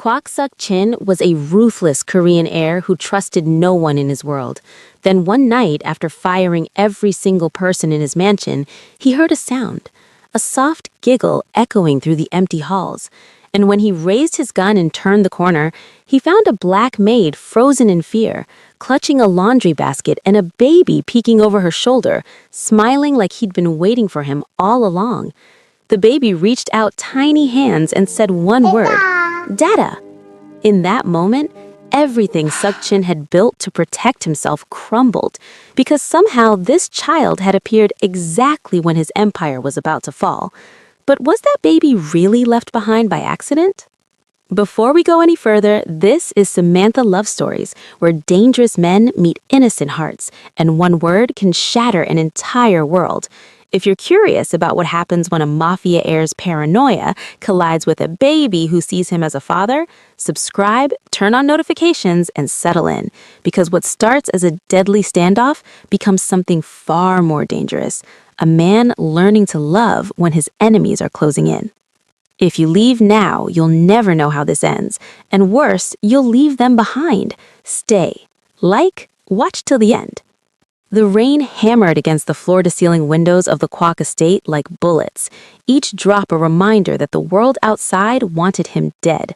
Kwak Suk-chin was a ruthless Korean heir who trusted no one in his world. Then one night, after firing every single person in his mansion, he heard a sound, a soft giggle echoing through the empty halls. And when he raised his gun and turned the corner, he found a black maid frozen in fear, clutching a laundry basket and a baby peeking over her shoulder, smiling like he'd been waiting for him all along. The baby reached out tiny hands and said one word, "DaDa." In that moment, everything Suk-chin had built to protect himself crumbled, because somehow this child had appeared exactly when his empire was about to fall. But was that baby really left behind by accident? Before we go any further, this is Samantha Love Stories, where dangerous men meet innocent hearts, and one word can shatter an entire world. If you're curious about what happens when a mafia heir's paranoia collides with a baby who sees him as a father, subscribe, turn on notifications, and settle in. Because what starts as a deadly standoff becomes something far more dangerous. A man learning to love when his enemies are closing in. If you leave now, you'll never know how this ends. And worse, you'll leave them behind. Stay. Watch till the end. The rain hammered against the floor-to-ceiling windows of the Kwak estate like bullets, each drop a reminder that the world outside wanted him dead.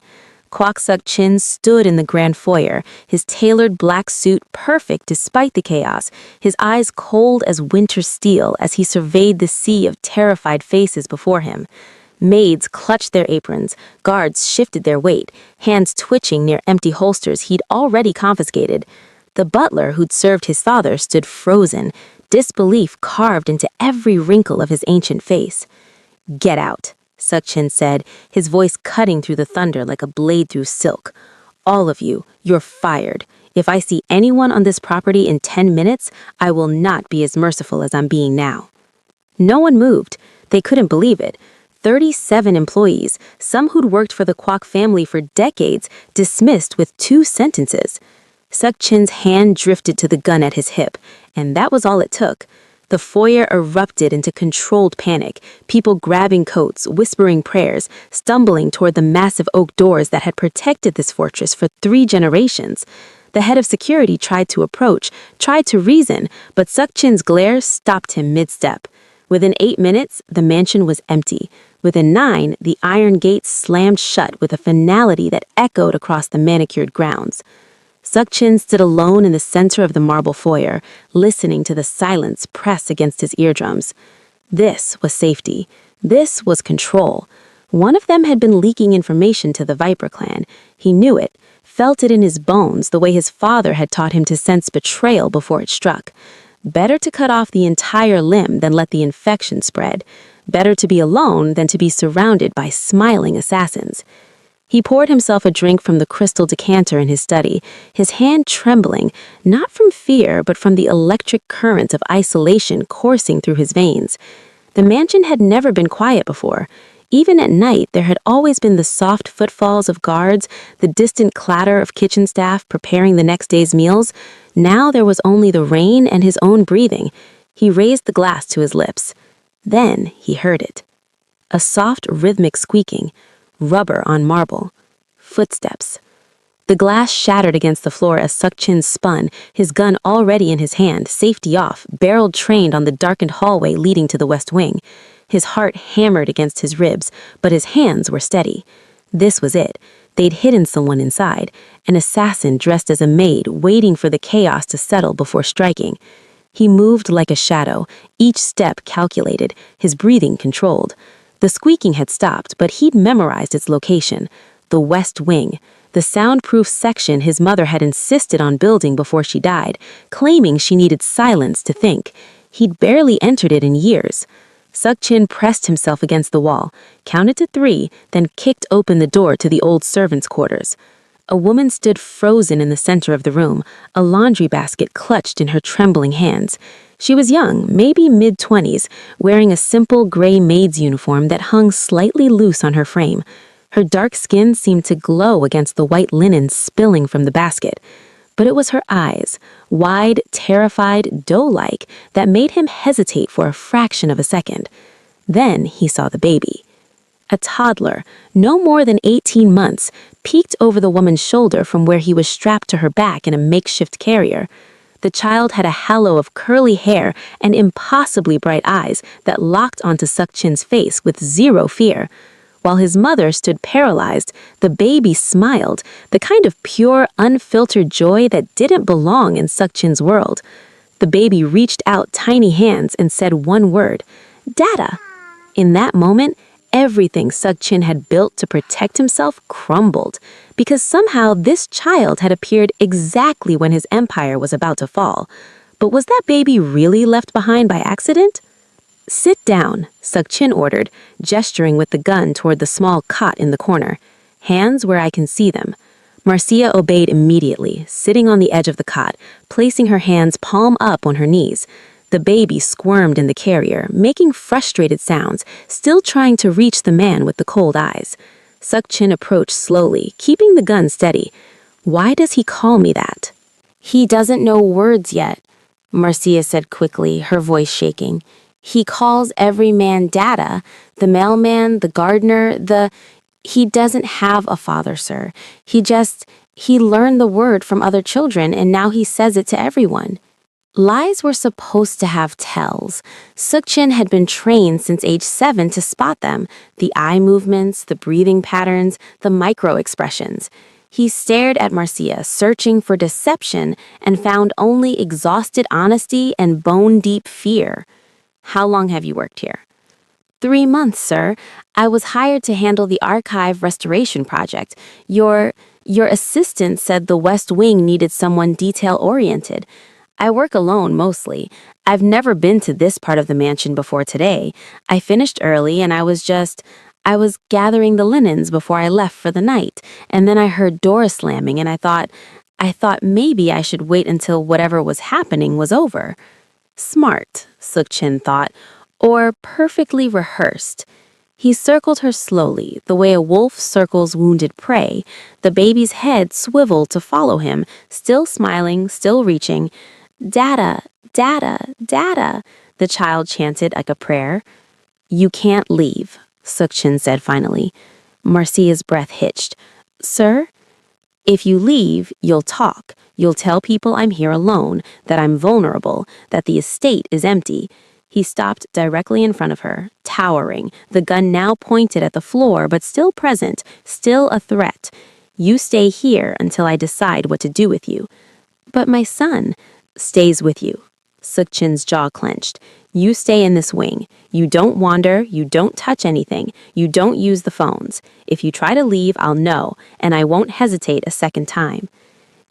Kwak Suk-chin stood in the grand foyer, his tailored black suit perfect despite the chaos, his eyes cold as winter steel as he surveyed the sea of terrified faces before him. Maids clutched their aprons, guards shifted their weight, hands twitching near empty holsters he'd already confiscated. The butler who'd served his father stood frozen, disbelief carved into every wrinkle of his ancient face. "Get out," Suk-chin said, his voice cutting through the thunder like a blade through silk. "All of you, you're fired. If I see anyone on this property in 10 minutes, I will not be as merciful as I'm being now." No one moved. They couldn't believe it. 37 employees, some who'd worked for the Kwak family for decades, dismissed with 2 sentences. Suk-chin's hand drifted to the gun at his hip, and that was all it took. The foyer erupted into controlled panic, people grabbing coats, whispering prayers, stumbling toward the massive oak doors that had protected this fortress for 3 generations. The head of security tried to approach, tried to reason, but Suk-chin's glare stopped him mid-step. Within 8 minutes, the mansion was empty. Within 9, the iron gates slammed shut with a finality that echoed across the manicured grounds. Suk-chin stood alone in the center of the marble foyer, listening to the silence press against his eardrums. This was safety. This was control. One of them had been leaking information to the Viper clan. He knew it, felt it in his bones the way his father had taught him to sense betrayal before it struck. Better to cut off the entire limb than let the infection spread. Better to be alone than to be surrounded by smiling assassins. He poured himself a drink from the crystal decanter in his study, his hand trembling, not from fear, but from the electric current of isolation coursing through his veins. The mansion had never been quiet before. Even at night, there had always been the soft footfalls of guards, the distant clatter of kitchen staff preparing the next day's meals. Now there was only the rain and his own breathing. He raised the glass to his lips. Then he heard it. A soft, rhythmic squeaking. Rubber on marble. Footsteps. The glass shattered against the floor as Suk-chin spun, his gun already in his hand, safety off, barrel trained on the darkened hallway leading to the west wing. His heart hammered against his ribs, but his hands were steady. This was it. They'd hidden someone inside, an assassin dressed as a maid, waiting for the chaos to settle before striking. He moved like a shadow, each step calculated, his breathing controlled. The squeaking had stopped, but he'd memorized its location. The West Wing, the soundproof section his mother had insisted on building before she died, claiming she needed silence to think. He'd barely entered it in years. Suk-chin pressed himself against the wall, counted to 3, then kicked open the door to the old servants' quarters. A woman stood frozen in the center of the room, a laundry basket clutched in her trembling hands. She was young, maybe mid-20s, wearing a simple gray maid's uniform that hung slightly loose on her frame. Her dark skin seemed to glow against the white linen spilling from the basket. But it was her eyes, wide, terrified, doe-like, that made him hesitate for a fraction of a second. Then he saw the baby. A toddler, no more than 18 months, peeked over the woman's shoulder from where he was strapped to her back in a makeshift carrier. The child had a halo of curly hair and impossibly bright eyes that locked onto Sukchin's face with zero fear. While his mother stood paralyzed, the baby smiled, the kind of pure, unfiltered joy that didn't belong in Sukchin's world. The baby reached out tiny hands and said one word, "DaDa." In that moment, everything Sukchin had built to protect himself crumbled, because somehow this child had appeared exactly when his empire was about to fall. But was that baby really left behind by accident? "Sit down," Sukchin ordered, gesturing with the gun toward the small cot in the corner. "Hands where I can see them." Marcia obeyed immediately, sitting on the edge of the cot, placing her hands palm up on her knees. The baby squirmed in the carrier, making frustrated sounds, still trying to reach the man with the cold eyes. Sukchin approached slowly, keeping the gun steady. "Why does he call me that?" "He doesn't know words yet," Marcia said quickly, her voice shaking. "He calls every man DaDa, the mailman, the gardener, He doesn't have a father, sir. He learned the word from other children and now he says it to everyone." Lies were supposed to have tells. Sukchin had been trained since age 7 to spot them, the eye movements, the breathing patterns, the micro-expressions. He stared at Marcia, searching for deception, and found only exhausted honesty and bone-deep fear. "How long have you worked here?" 3 months, sir. I was hired to handle the archive restoration project. Your assistant said the West Wing needed someone detail-oriented. I work alone mostly. I've never been to this part of the mansion before today. I finished early and I was gathering the linens before I left for the night, and then I heard doors slamming and I thought maybe I should wait until whatever was happening was over. Smart, Sukchin thought, or perfectly rehearsed. He circled her slowly, the way a wolf circles wounded prey. The baby's head swiveled to follow him, still smiling, still reaching. "DaDa, DaDa, DaDa," the child chanted like a prayer. "You can't leave," Sukchin said finally. Marcia's breath hitched. "Sir? If you leave, you'll talk. You'll tell people I'm here alone, that I'm vulnerable, that the estate is empty." He stopped directly in front of her, towering, the gun now pointed at the floor but still present, still a threat. "You stay here until I decide what to do with you." "But my son stays with you." Sukchin's jaw clenched. "You stay in this wing. You don't wander, you don't touch anything, you don't use the phones. If you try to leave, I'll know, and I won't hesitate a second time."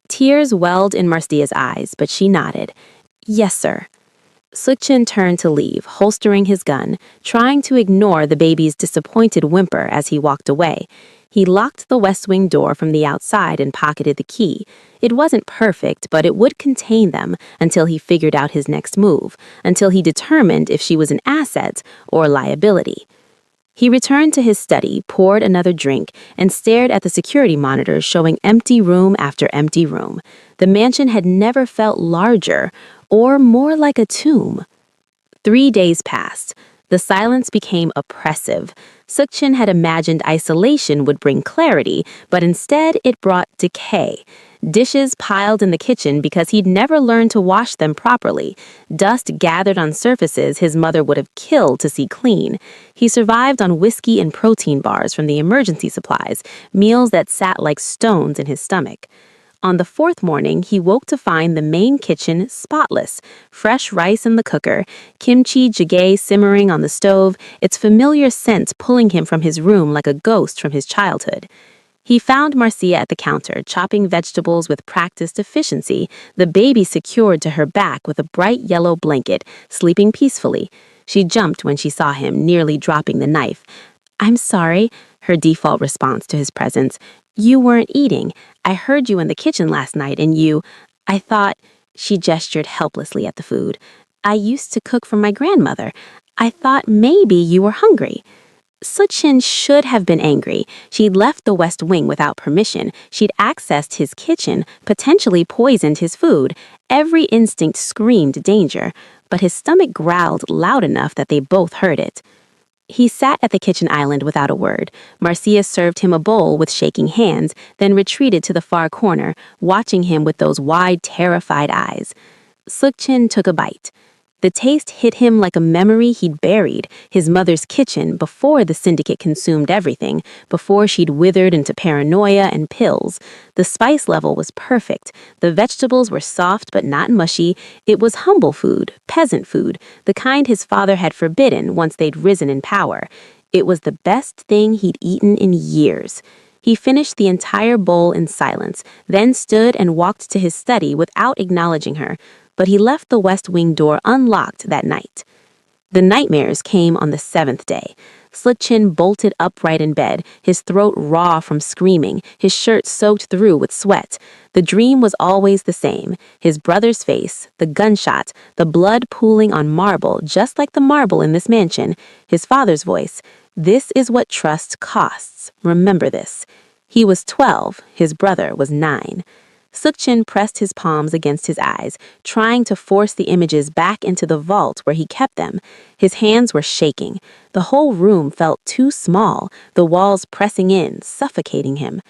Tears welled in Marcia's eyes, but she nodded. "Yes, sir." Sukchin turned to leave, holstering his gun, trying to ignore the baby's disappointed whimper as he walked away. He locked the West Wing door from the outside and pocketed the key. It wasn't perfect, but it would contain them until he figured out his next move, until he determined if she was an asset or liability. He returned to his study, poured another drink, and stared at the security monitors showing empty room after empty room. The mansion had never felt larger or more like a tomb. 3 days passed. The silence became oppressive. Sukchin had imagined isolation would bring clarity, but instead it brought decay. Dishes piled in the kitchen because he'd never learned to wash them properly. Dust gathered on surfaces his mother would have killed to see clean. He survived on whiskey and protein bars from the emergency supplies, meals that sat like stones in his stomach. On the 4th morning, he woke to find the main kitchen spotless, fresh rice in the cooker, kimchi jjigae simmering on the stove, its familiar scent pulling him from his room like a ghost from his childhood. He found Marcia at the counter, chopping vegetables with practiced efficiency, the baby secured to her back with a bright yellow blanket, sleeping peacefully. She jumped when she saw him, nearly dropping the knife. "I'm sorry," her default response to his presence. "You weren't eating. I heard you in the kitchen last night and I thought," she gestured helplessly at the food. "I used to cook for my grandmother. I thought maybe you were hungry." Sukchin should have been angry. She'd left the West Wing without permission. She'd accessed his kitchen, potentially poisoned his food. Every instinct screamed danger, but his stomach growled loud enough that they both heard it. He sat at the kitchen island without a word. Marcia served him a bowl with shaking hands, then retreated to the far corner, watching him with those wide, terrified eyes. Sukchin took a bite. The taste hit him like a memory he'd buried, his mother's kitchen, before the syndicate consumed everything, before she'd withered into paranoia and pills. The spice level was perfect. The vegetables were soft but not mushy. It was humble food, peasant food, the kind his father had forbidden once they'd risen in power. It was the best thing he'd eaten in years. He finished the entire bowl in silence, then stood and walked to his study without acknowledging her, but he left the West Wing door unlocked that night. The nightmares came on the 7th day. Sukchin bolted upright in bed, his throat raw from screaming, his shirt soaked through with sweat. The dream was always the same: his brother's face, the gunshot, the blood pooling on marble, just like the marble in this mansion. His father's voice: "This is what trust costs. Remember this." He was 12, his brother was 9. Sukchin pressed his palms against his eyes, trying to force the images back into the vault where he kept them. His hands were shaking. The whole room felt too small, the walls pressing in, suffocating him.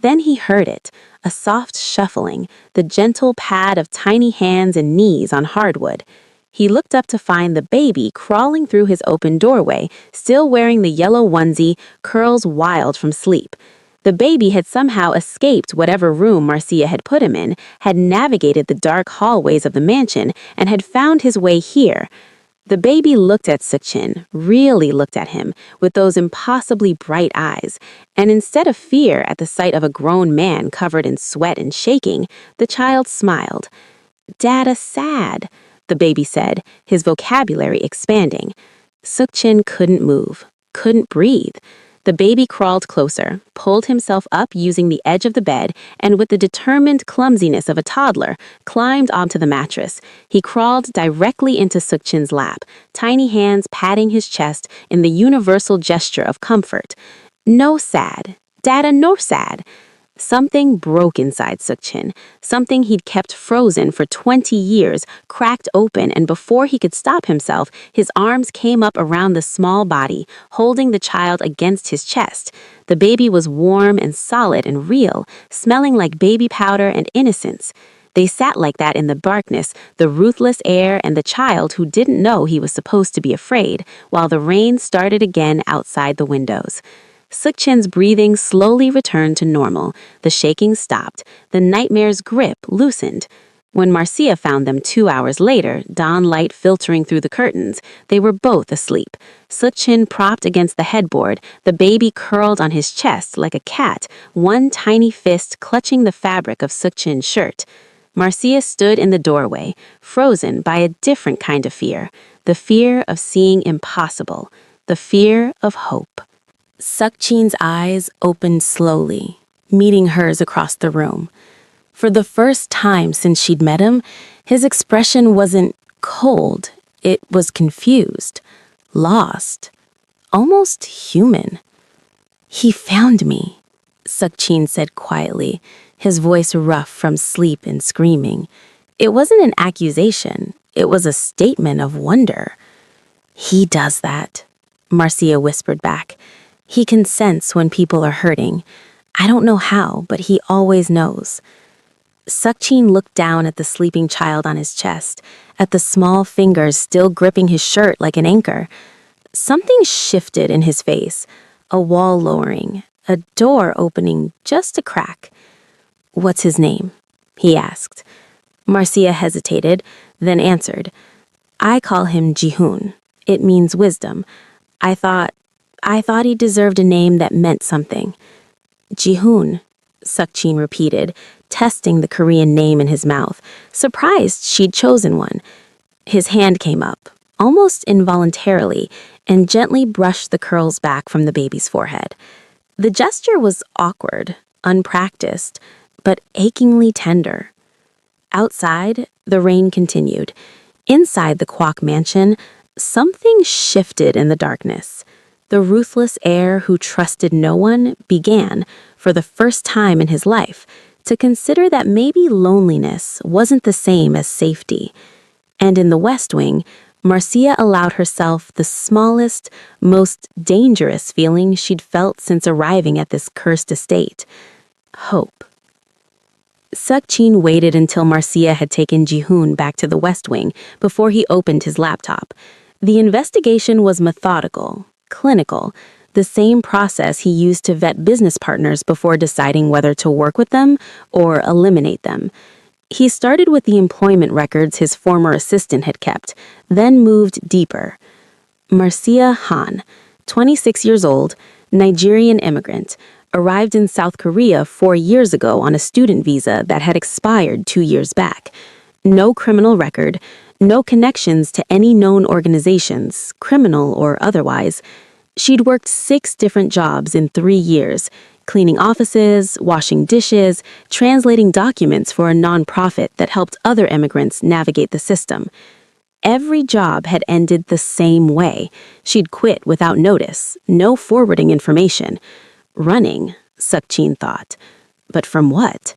Then he heard it, a soft shuffling, the gentle pad of tiny hands and knees on hardwood. He looked up to find the baby crawling through his open doorway, still wearing the yellow onesie, curls wild from sleep. The baby had somehow escaped whatever room Marcia had put him in, had navigated the dark hallways of the mansion, and had found his way here. The baby looked at Sukchin, really looked at him, with those impossibly bright eyes, and instead of fear at the sight of a grown man covered in sweat and shaking, the child smiled. "DaDa sad," the baby said, his vocabulary expanding. Sukchin couldn't move, couldn't breathe. The baby crawled closer, pulled himself up using the edge of the bed, and with the determined clumsiness of a toddler, climbed onto the mattress. He crawled directly into Sukchin's lap, tiny hands patting his chest in the universal gesture of comfort. "No sad. DaDa no sad." Something broke inside Sukchin, something he'd kept frozen for 20 years, cracked open, and before he could stop himself, his arms came up around the small body, holding the child against his chest. The baby was warm and solid and real, smelling like baby powder and innocence. They sat like that in the darkness, the ruthless Heir and the child who didn't know he was supposed to be afraid, while the rain started again outside the windows. Sukchin's breathing slowly returned to normal. The shaking stopped. The nightmare's grip loosened. When Marcia found them 2 hours later, dawn light filtering through the curtains, they were both asleep. Sukchin propped against the headboard, the baby curled on his chest like a cat, one tiny fist clutching the fabric of Sukchin's shirt. Marcia stood in the doorway, frozen by a different kind of fear, the fear of seeing impossible, the fear of hope. Sukchin's eyes opened slowly, meeting hers across the room. For the first time since she'd met him, his expression wasn't cold, it was confused, lost, almost human. "He found me," Sukchin said quietly, his voice rough from sleep and screaming. It wasn't an accusation, it was a statement of wonder. "He does that," Marcia whispered back. "He can sense when people are hurting. I don't know how, but he always knows." Sukchin looked down at the sleeping child on his chest, at the small fingers still gripping his shirt like an anchor. Something shifted in his face, a wall lowering, a door opening just a crack. "What's his name?" he asked. Marcia hesitated, then answered. "I call him Jihun. It means wisdom. I thought he deserved a name that meant something." "Jihun," Sukchin repeated, testing the Korean name in his mouth, surprised she'd chosen one. His hand came up, almost involuntarily, and gently brushed the curls back from the baby's forehead. The gesture was awkward, unpracticed, but achingly tender. Outside, the rain continued. Inside the Kwok mansion, something shifted in the darkness. The ruthless Heir who trusted no one began, for the first time in his life, to consider that maybe loneliness wasn't the same as safety. And in the West Wing, Marcia allowed herself the smallest, most dangerous feeling she'd felt since arriving at this cursed estate: hope. Suk-Chin waited until Marcia had taken Ji-hoon back to the West Wing before he opened his laptop. The investigation was methodical, clinical, the same process he used to vet business partners before deciding whether to work with them or eliminate them. He started with the employment records his former assistant had kept, then moved deeper. Marcia Han, 26 years old, Nigerian immigrant, arrived in South Korea 4 years ago on a student visa that had expired 2 years back. No criminal record, no connections to any known organizations, criminal or otherwise. She'd worked 6 different jobs in 3 years, cleaning offices, washing dishes, translating documents for a nonprofit that helped other immigrants navigate the system. Every job had ended the same way. She'd quit without notice, no forwarding information. Running, Suk-Chin thought. But from what?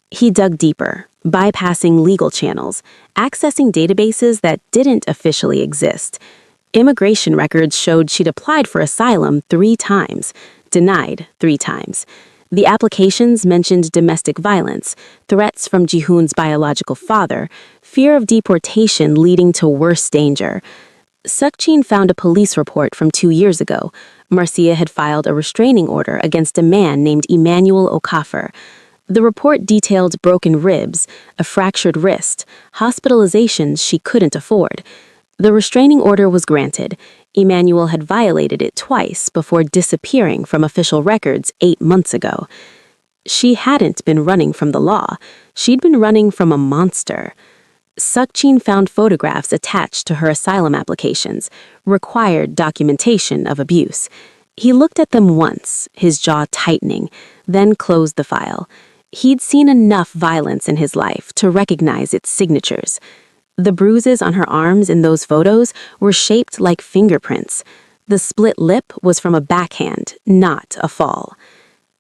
He dug deeper, bypassing legal channels, accessing databases that didn't officially exist. Immigration records showed she'd applied for asylum 3 times, denied 3 times. The applications mentioned domestic violence, threats from Ji-hoon's biological father, fear of deportation leading to worse danger. Suk-Chin found a police report from 2 years ago. Marcia had filed a restraining order against a man named Emmanuel Okafor. The report detailed broken ribs, a fractured wrist, hospitalizations she couldn't afford. The restraining order was granted. Emmanuel had violated it twice before disappearing from official records 8 months ago. She hadn't been running from the law. She'd been running from a monster. Suk-Chin found photographs attached to her asylum applications, required documentation of abuse. He looked at them once, his jaw tightening, then closed the file. He'd seen enough violence in his life to recognize its signatures. The bruises on her arms in those photos were shaped like fingerprints. The split lip was from a backhand, not a fall.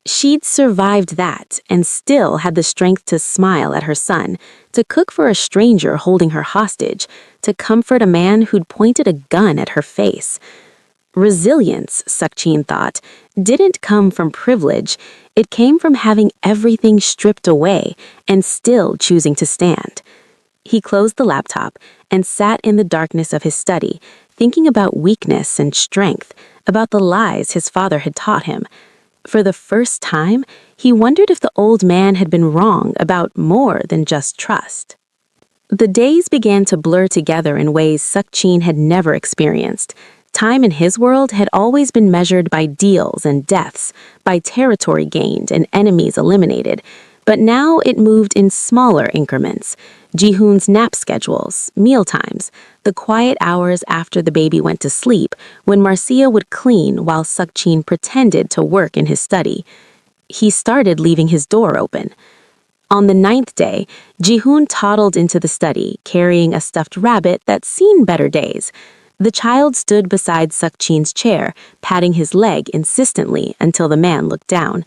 She'd survived that and still had the strength to smile at her son, to cook for a stranger holding her hostage, to comfort a man who'd pointed a gun at her face. Resilience, Suk-Chin thought, didn't come from privilege. It came from having everything stripped away and still choosing to stand. He closed the laptop and sat in the darkness of his study, thinking about weakness and strength, about the lies his father had taught him. For the first time, he wondered if the old man had been wrong about more than just trust. The days began to blur together in ways Suk-Chin had never experienced. Time in his world had always been measured by deals and deaths, by territory gained and enemies eliminated. But now it moved in smaller increments. Ji-hoon's nap schedules, mealtimes, the quiet hours after the baby went to sleep when Marcia would clean while Suk-Chin pretended to work in his study. He started leaving his door open. On the 9th day, Ji-hoon toddled into the study, carrying a stuffed rabbit that's seen better days. The child stood beside Suk-Chin's chair, patting his leg insistently until the man looked down.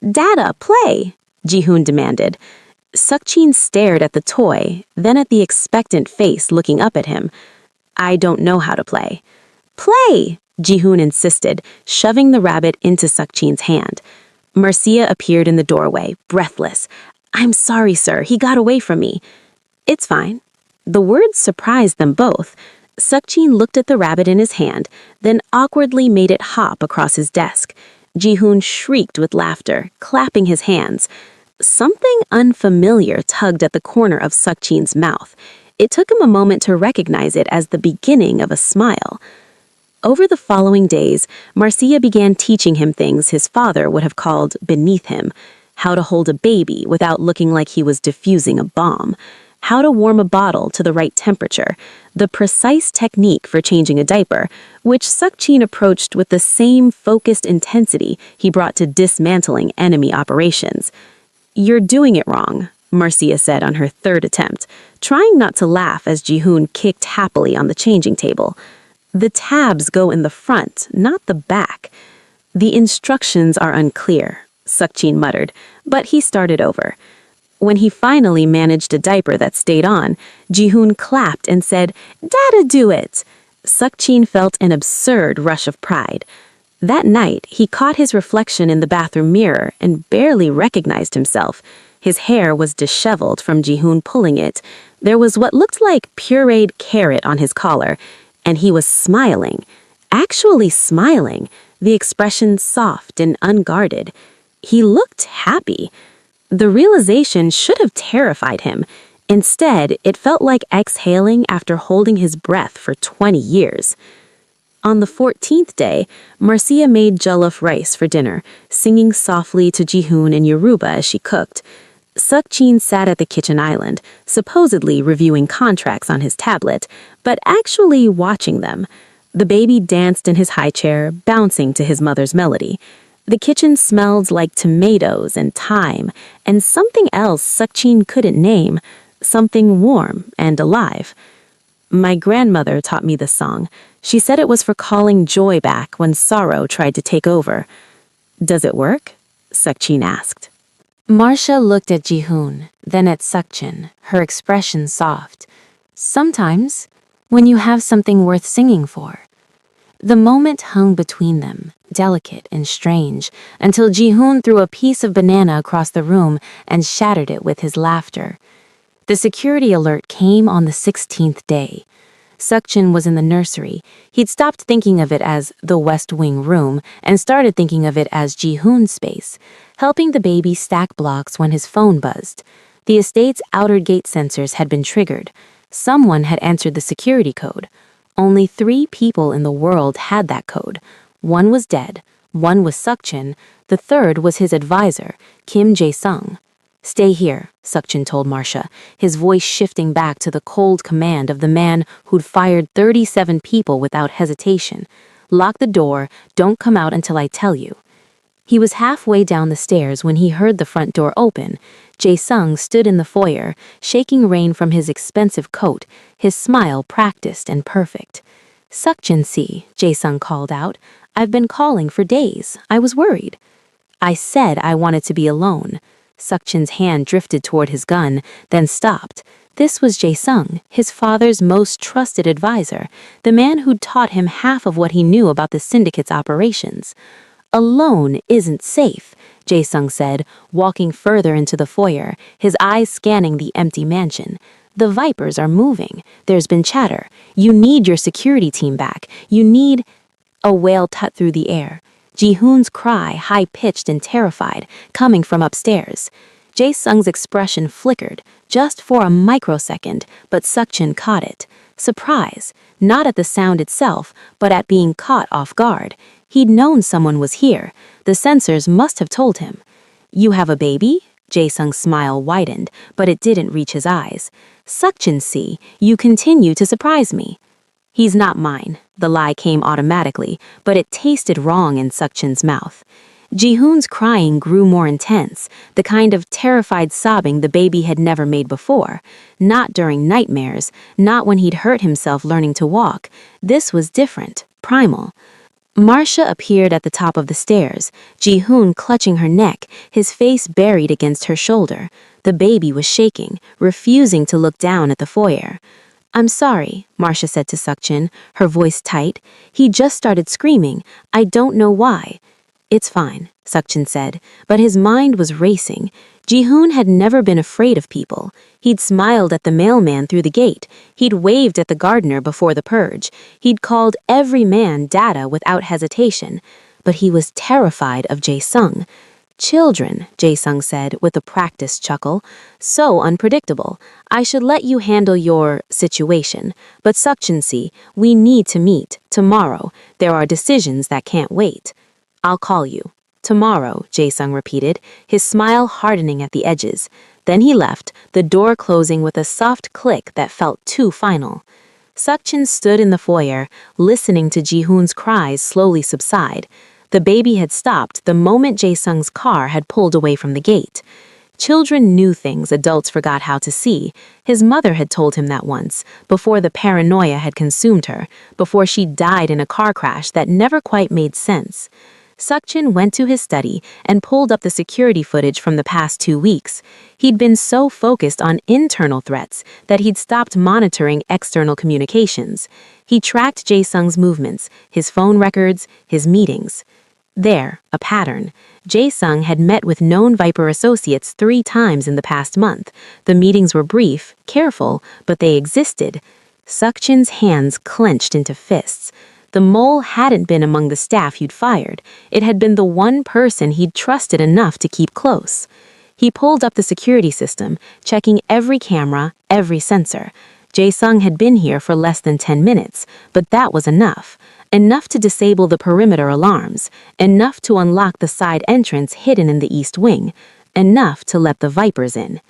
"DaDa, play!" Ji-hoon demanded. Suk-Chin stared at the toy, then at the expectant face looking up at him. "I don't know how to play." "Play!" Ji-hoon insisted, shoving the rabbit into Suk-Chin's hand. Marcia appeared in the doorway, breathless. "I'm sorry, sir. He got away from me." "It's fine." The words surprised them both. Suk-Chin looked at the rabbit in his hand, then awkwardly made it hop across his desk. Ji-hoon shrieked with laughter, clapping his hands. Something unfamiliar tugged at the corner of Suk-Chin's mouth. It took him a moment to recognize it as the beginning of a smile. Over the following days, Marcia began teaching him things his father would have called beneath him: how to hold a baby without looking like he was diffusing a bomb, how to warm a bottle to the right temperature, the precise technique for changing a diaper, which Suk-Chin approached with the same focused intensity he brought to dismantling enemy operations. "You're doing it wrong," Marcia said on her 3rd attempt, trying not to laugh as Ji-hoon kicked happily on the changing table. "The tabs go in the front, not the back." "The instructions are unclear," Suk-Chin muttered, but he started over. When he finally managed a diaper that stayed on, Jihoon clapped and said, "DaDa, do it!" Seokjin felt an absurd rush of pride. That night, he caught his reflection in the bathroom mirror and barely recognized himself. His hair was disheveled from Jihoon pulling it. There was what looked like pureed carrot on his collar, and he was smiling. Actually smiling, the expression soft and unguarded. He looked happy. The realization should have terrified him. Instead, it felt like exhaling after holding his breath for 20 years. On the 14th day, Marcia made jollof rice for dinner, singing softly to Jihoon in Yoruba as she cooked. Seokjin sat at the kitchen island, supposedly reviewing contracts on his tablet, but actually watching them. The baby danced in his high chair, bouncing to his mother's melody. The kitchen smelled like tomatoes and thyme, and something else Seokjin couldn't name, something warm and alive. My grandmother taught me this song. She said it was for calling joy back when sorrow tried to take over. "Does it work?" Seokjin asked. Marcia looked at Jihoon, then at Seokjin, her expression soft. "Sometimes, when you have something worth singing for." The moment hung between them, delicate and strange, until Jihoon threw a piece of banana across the room and shattered it with his laughter. The security alert came on the 16th day. Seokjin was in the nursery. He'd stopped thinking of it as the West Wing room and started thinking of it as Jihoon's space, helping the baby stack blocks when his phone buzzed. The estate's outer gate sensors had been triggered. Someone had entered the security code. Only 3 people in the world had that code. One was dead, one was Seokjin, the third was his advisor, Kim Jae-sung. "Stay here," Seokjin told Marcia, his voice shifting back to the cold command of the man who'd fired 37 people without hesitation. "Lock the door, don't come out until I tell you." He was halfway down the stairs when he heard the front door open. Jae-sung stood in the foyer, shaking rain from his expensive coat, his smile practiced and perfect. "Seokjin-si," Jae-sung called out. "I've been calling for days. I was worried." "I said I wanted to be alone." Seokjin's hand drifted toward his gun, then stopped. This was Jae-sung, his father's most trusted advisor, the man who'd taught him half of what he knew about the syndicate's operations. "Alone isn't safe," Jae-sung said, walking further into the foyer, his eyes scanning the empty mansion. "The Vipers are moving. There's been chatter. You need your security team back. You need—" A wail tut through the air. Jihoon's cry, high-pitched and terrified, coming from upstairs. Jae-sung's expression flickered, just for a microsecond, but Seokjin caught it. Surprise, not at the sound itself, but at being caught off guard. He'd known someone was here. The sensors must have told him. "You have a baby?" Jae-sung's smile widened, but it didn't reach his eyes. "Seokjin-si, you continue to surprise me." "He's not mine." The lie came automatically, but it tasted wrong in Seokjin's mouth. Jihoon's crying grew more intense, the kind of terrified sobbing the baby had never made before. Not during nightmares, not when he'd hurt himself learning to walk. This was different, primal. Marcia appeared at the top of the stairs, Jihoon clutching her neck, his face buried against her shoulder. The baby was shaking, refusing to look down at the foyer. "I'm sorry," Marcia said to Seokjin, her voice tight. "He just started screaming. I don't know why." "It's fine," Seokjin said, but his mind was racing. Jihoon had never been afraid of people. He'd smiled at the mailman through the gate. He'd waved at the gardener before the purge. He'd called every man DaDa without hesitation. But he was terrified of Jae-sung. "Children," Jae-sung said with a practiced chuckle. "So unpredictable. I should let you handle your situation. But Seokjin-si, we need to meet. Tomorrow. There are decisions that can't wait." "I'll call you." "Tomorrow," Jae-sung repeated, his smile hardening at the edges. Then he left, the door closing with a soft click that felt too final. Seokjin stood in the foyer, listening to Jihoon's cries slowly subside. The baby had stopped the moment Jae-sung's car had pulled away from the gate. Children knew things adults forgot how to see. His mother had told him that once, before the paranoia had consumed her, before she died in a car crash that never quite made sense. Sukchin went to his study and pulled up the security footage from the past 2 weeks. He'd been so focused on internal threats that he'd stopped monitoring external communications. He tracked Jae-sung's movements, his phone records, his meetings. There, a pattern. Jae-sung had met with known Viper associates 3 times in the past month. The meetings were brief, careful, but they existed. Sukchin's hands clenched into fists. The mole hadn't been among the staff he'd fired. It had been the one person he'd trusted enough to keep close. He pulled up the security system, checking every camera, every sensor. Jae-sung had been here for less than 10 minutes, but that was enough. Enough to disable the perimeter alarms, enough to unlock the side entrance hidden in the east wing, enough to let the Vipers in.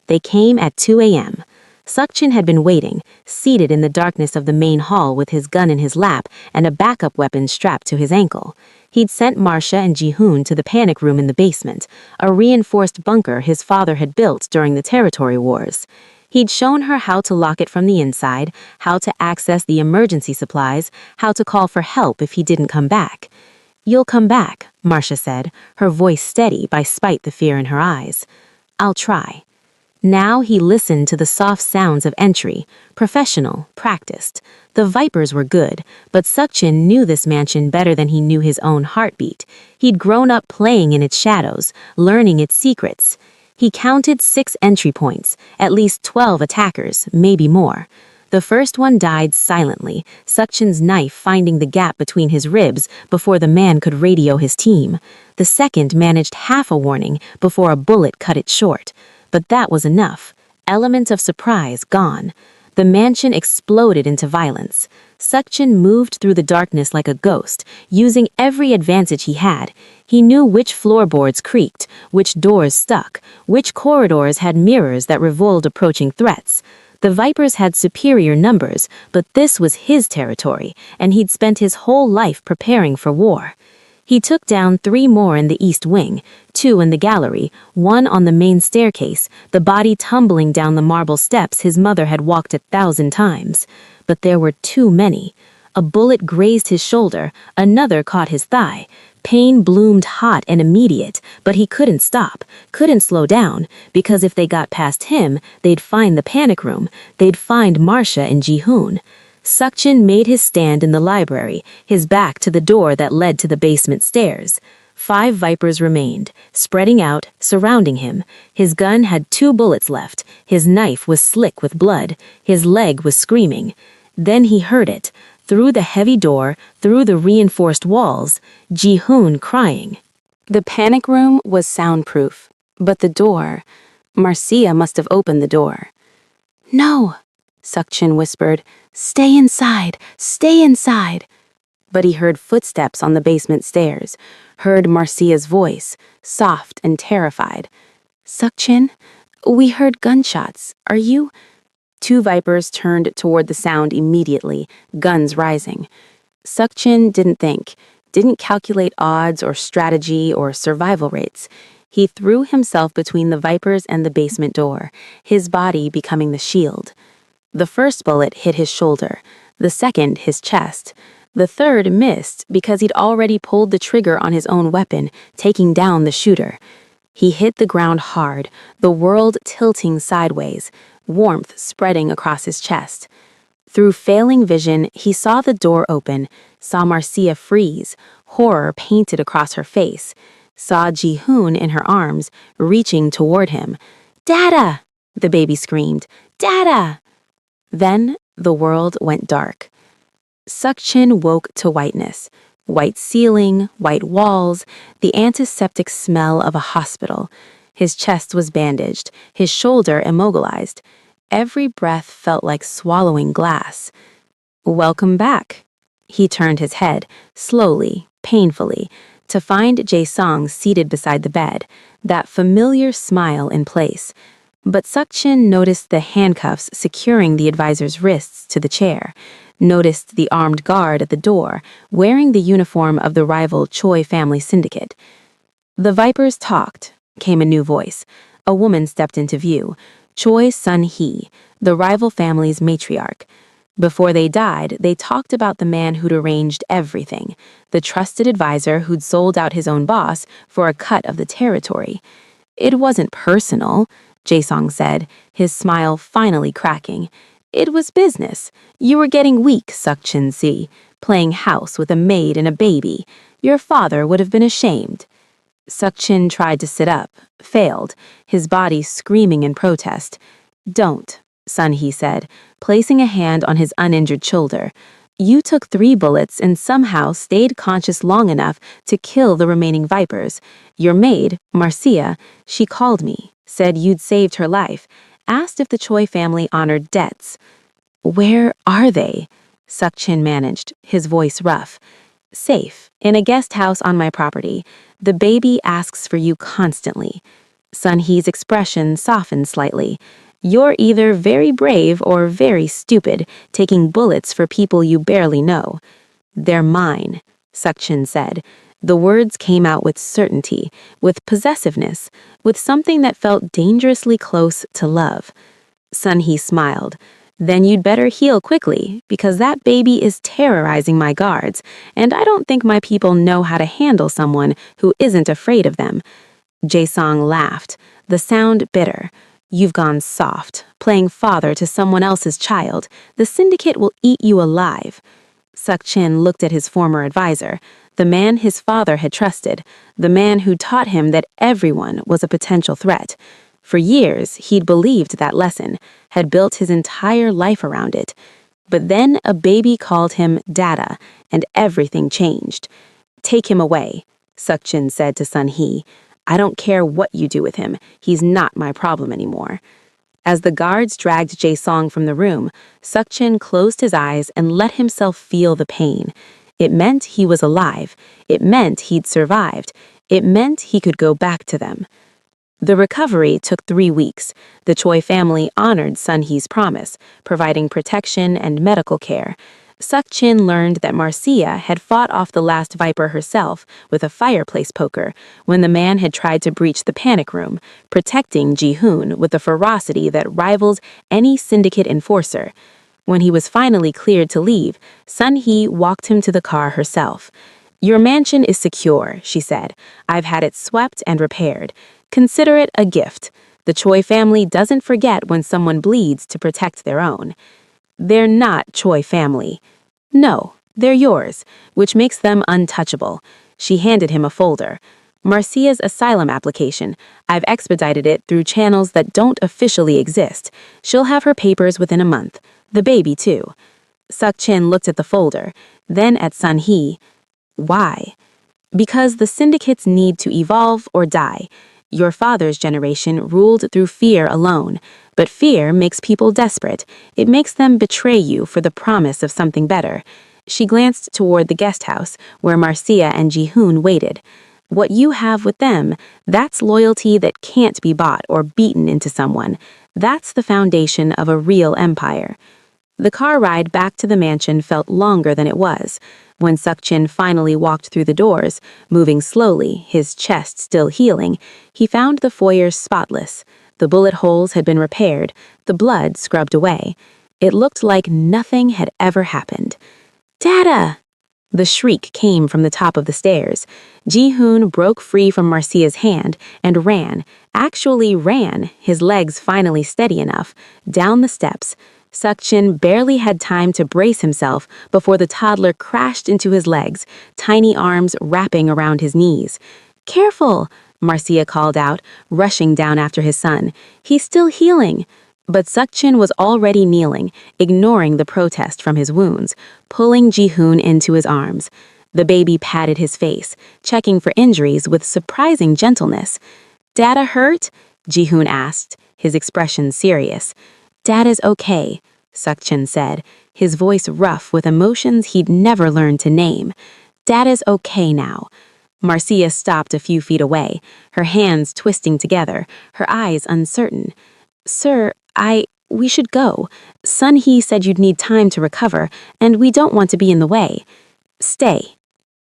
They came at 2 a.m. Sukchin had been waiting, seated in the darkness of the main hall with his gun in his lap and a backup weapon strapped to his ankle. He'd sent Marcia and Ji-hoon to the panic room in the basement, a reinforced bunker his father had built during the territory wars. He'd shown her how to lock it from the inside, how to access the emergency supplies, how to call for help if he didn't come back. "You'll come back," Marcia said, her voice steady despite the fear in her eyes. "I'll try." Now he listened to the soft sounds of entry, professional, practiced. The Vipers were good, but Sukchin knew this mansion better than he knew his own heartbeat. He'd grown up playing in its shadows, learning its secrets. He counted 6 entry points, at least 12 attackers, maybe more. The first one died silently, Sukchin's knife finding the gap between his ribs before the man could radio his team. The second managed half a warning before a bullet cut it short. But that was enough. Element of surprise gone. The mansion exploded into violence. Sukchin moved through the darkness like a ghost, using every advantage he had. He knew which floorboards creaked, which doors stuck, which corridors had mirrors that revealed approaching threats. The Vipers had superior numbers, but this was his territory, and he'd spent his whole life preparing for war. He took down 3 more in the east wing, 2 in the gallery, 1 on the main staircase, the body tumbling down the marble steps his mother had walked 1,000 times. But there were too many. A bullet grazed his shoulder, another caught his thigh. Pain bloomed hot and immediate, but he couldn't stop, couldn't slow down, because if they got past him, they'd find the panic room, they'd find Marcia and Ji-hoon. Sukchin made his stand in the library, his back to the door that led to the basement stairs. 5 Vipers remained, spreading out, surrounding him. His gun had 2 bullets left. His knife was slick with blood. His leg was screaming. Then he heard it. Through the heavy door, through the reinforced walls, Ji-hoon crying. The panic room was soundproof, but the door... Marcia must have opened the door. "No," Sukchin whispered. "Stay inside, stay inside." But he heard footsteps on the basement stairs, heard Marcia's voice, soft and terrified. "Sukchin, we heard gunshots. Are you—" 2 Vipers turned toward the sound immediately, guns rising. Sukchin didn't think, didn't calculate odds or strategy or survival rates. He threw himself between the Vipers and the basement door, his body becoming the shield. The first bullet hit his shoulder, the second his chest. The third missed because he'd already pulled the trigger on his own weapon, taking down the shooter. He hit the ground hard, the world tilting sideways, warmth spreading across his chest. Through failing vision, he saw the door open, saw Marcia freeze, horror painted across her face, saw Ji-hoon in her arms, reaching toward him. "DaDa!" the baby screamed. "DaDa!" Then the world went dark. Sukchin woke to whiteness. White ceiling, white walls, the antiseptic smell of a hospital. His chest was bandaged, his shoulder immobilized. Every breath felt like swallowing glass. "Welcome back." He turned his head, slowly, painfully, to find Jae-sung seated beside the bed, that familiar smile in place. But Sukchin noticed the handcuffs securing the advisor's wrists to the chair, noticed the armed guard at the door, wearing the uniform of the rival Choi family syndicate. "The Vipers talked," came a new voice. A woman stepped into view, Choi's son He, the rival family's matriarch. Before they died, they talked about the man who'd arranged everything, the trusted advisor who'd sold out his own boss for a cut of the territory. It wasn't personal, Jae-song said, his smile finally cracking. It was business. You were getting weak, Suk-chin-si, playing house with a maid and a baby. Your father would have been ashamed. Suk-chin tried to sit up, failed, his body screaming in protest. Don't, Sun-hee said, placing a hand on his uninjured shoulder. You took 3 bullets and somehow stayed conscious long enough to kill the remaining vipers. Your maid, Marcia, she called me, said you'd saved her life, asked if the Choi family honored debts. Where are they? Suk-chin managed, his voice rough. Safe, in a guest house on my property. The baby asks for you constantly. Sun-hee's expression softened slightly. You're either very brave or very stupid, taking bullets for people you barely know. They're mine, Suk-chin said. The words came out with certainty, with possessiveness, with something that felt dangerously close to love. Sun-hee smiled. Then you'd better heal quickly, because that baby is terrorizing my guards, and I don't think my people know how to handle someone who isn't afraid of them. Jae-song laughed, the sound bitter. You've gone soft, playing father to someone else's child. The syndicate will eat you alive. Suk-chin looked at his former advisor, the man his father had trusted, the man who taught him that everyone was a potential threat. For years, he'd believed that lesson, had built his entire life around it. But then a baby called him DaDa, and everything changed. Take him away, Suk-chin said to Sun-hee. I don't care what you do with him. He's not my problem anymore. As the guards dragged Jae-song from the room, Suk-chin closed his eyes and let himself feel the pain. It meant he was alive. It meant he'd survived. It meant he could go back to them. The recovery took 3 weeks. The Choi family honored Sun-hee's promise, providing protection and medical care. Suk-chin learned that Marcia had fought off the last viper herself with a fireplace poker when the man had tried to breach the panic room, protecting Ji-hoon with a ferocity that rivaled any syndicate enforcer. When he was finally cleared to leave, Sun-hee walked him to the car herself. Your mansion is secure, she said. I've had it swept and repaired. Consider it a gift. The Choi family doesn't forget when someone bleeds to protect their own. They're not Choi family. No, they're yours, which makes them untouchable. She handed him a folder. Marcia's asylum application. I've expedited it through channels that don't officially exist. She'll have her papers within a month. The baby, too. Suk-chin looked at the folder, then at Sun-hee. Why? Because the syndicates need to evolve or die. Your father's generation ruled through fear alone, but fear makes people desperate. It makes them betray you for the promise of something better. She glanced toward the guest house, where Marcia and Ji-hoon waited. What you have with them, that's loyalty that can't be bought or beaten into someone. That's the foundation of a real empire. The car ride back to the mansion felt longer than it was. When Suk-chin finally walked through the doors, moving slowly, his chest still healing, he found the foyer spotless. The bullet holes had been repaired, the blood scrubbed away. It looked like nothing had ever happened. DaDa! The shriek came from the top of the stairs. Ji-hoon broke free from Marcia's hand and ran, actually ran, his legs finally steady enough, down the steps. Suk-chin barely had time to brace himself before the toddler crashed into his legs, tiny arms wrapping around his knees. Careful, Marcia called out, rushing down after his son. He's still healing. But Suk-chin was already kneeling, ignoring the protest from his wounds, pulling Ji-hoon into his arms. The baby patted his face, checking for injuries with surprising gentleness. DaDa hurt? Ji-hoon asked, his expression serious. DaDa's okay, Suk-chin said, his voice rough with emotions he'd never learned to name. DaDa's okay now. Marcia stopped a few feet away, her hands twisting together, her eyes uncertain. Sir, we should go. Sun-hee said you'd need time to recover, and we don't want to be in the way. Stay.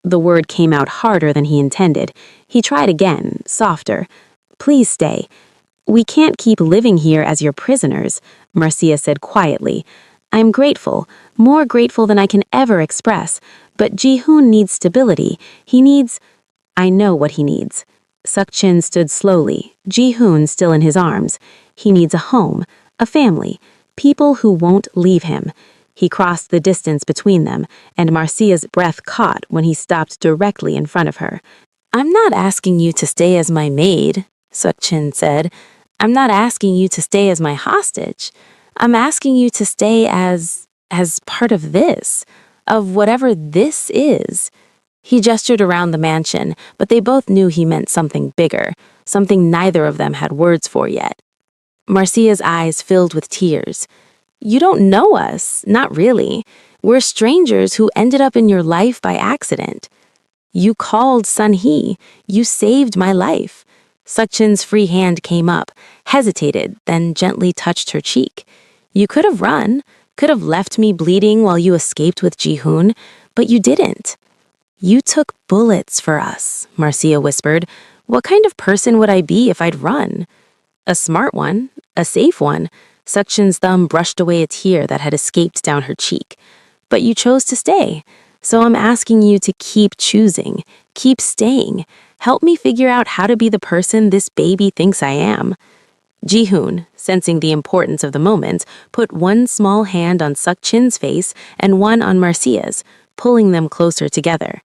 The word came out harder than he intended. He tried again, softer. Please stay. We can't keep living here as your prisoners, Marcia said quietly. I'm grateful, more grateful than I can ever express, but Ji-hoon needs stability. I know what he needs. Suk-chin stood slowly, Ji-hoon still in his arms. He needs a home, a family, people who won't leave him. He crossed the distance between them, and Marcia's breath caught when he stopped directly in front of her. I'm not asking you to stay as my maid, Suk-chin said. I'm not asking you to stay as my hostage. I'm asking you to stay as part of this, of whatever this is. He gestured around the mansion, but they both knew he meant something bigger, something neither of them had words for yet. Marcia's eyes filled with tears. You don't know us, not really. We're strangers who ended up in your life by accident. You called Sun-hee. You saved my life. Suk-chin's free hand came up, hesitated, then gently touched her cheek. You could have run, could have left me bleeding while you escaped with Ji-hoon, but you didn't. You took bullets for us, Marcia whispered. What kind of person would I be if I'd run? A smart one, a safe one. Suk-chin's thumb brushed away a tear that had escaped down her cheek. But you chose to stay. So I'm asking you to keep choosing, keep staying. Help me figure out how to be the person this baby thinks I am. Ji-hoon, sensing the importance of the moment, put one small hand on Suk-chin's face and one on Marcia's, pulling them closer together.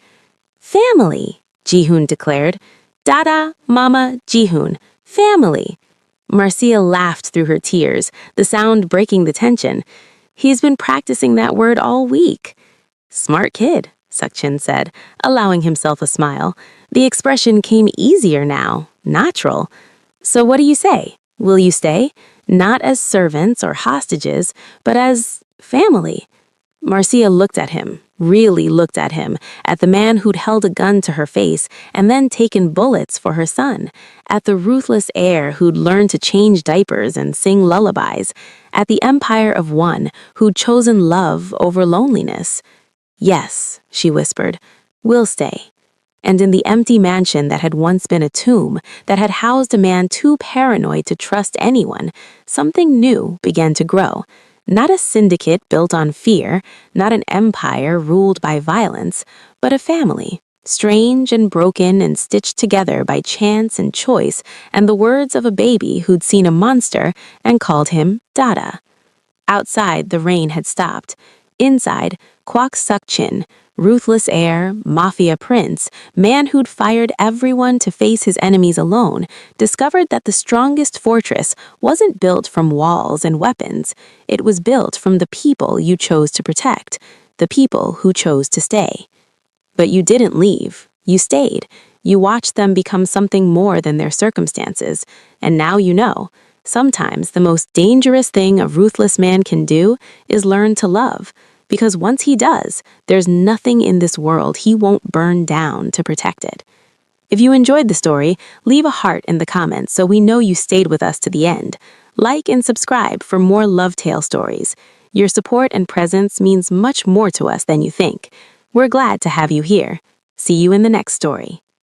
Family, Ji-hoon declared. DaDa, Mama, Ji-hoon, family. Marcia laughed through her tears, the sound breaking the tension. He's been practicing that word all week. Smart kid, Suk-chin said, allowing himself a smile. The expression came easier now, natural. So what do you say? Will you stay? Not as servants or hostages, but as family. Marcia looked at him, really looked at him, at the man who'd held a gun to her face and then taken bullets for her son, at the ruthless heir who'd learned to change diapers and sing lullabies, at the empire of one who'd chosen love over loneliness. Yes, she whispered, we'll stay. And in the empty mansion that had once been a tomb, that had housed a man too paranoid to trust anyone, something new began to grow. Not a syndicate built on fear, not an empire ruled by violence, but a family, strange and broken and stitched together by chance and choice and the words of a baby who'd seen a monster and called him DaDa. Outside, the rain had stopped. Inside, Kwok Suk-chin, ruthless heir, mafia prince, man who'd fired everyone to face his enemies alone, discovered that the strongest fortress wasn't built from walls and weapons. It was built from the people you chose to protect, the people who chose to stay. But you didn't leave. You stayed. You watched them become something more than their circumstances. And now you know. Sometimes the most dangerous thing a ruthless man can do is learn to love. Because once he does, there's nothing in this world he won't burn down to protect it. If you enjoyed the story, leave a heart in the comments so we know you stayed with us to the end. Like and subscribe for more Love Tale stories. Your support and presence means much more to us than you think. We're glad to have you here. See you in the next story.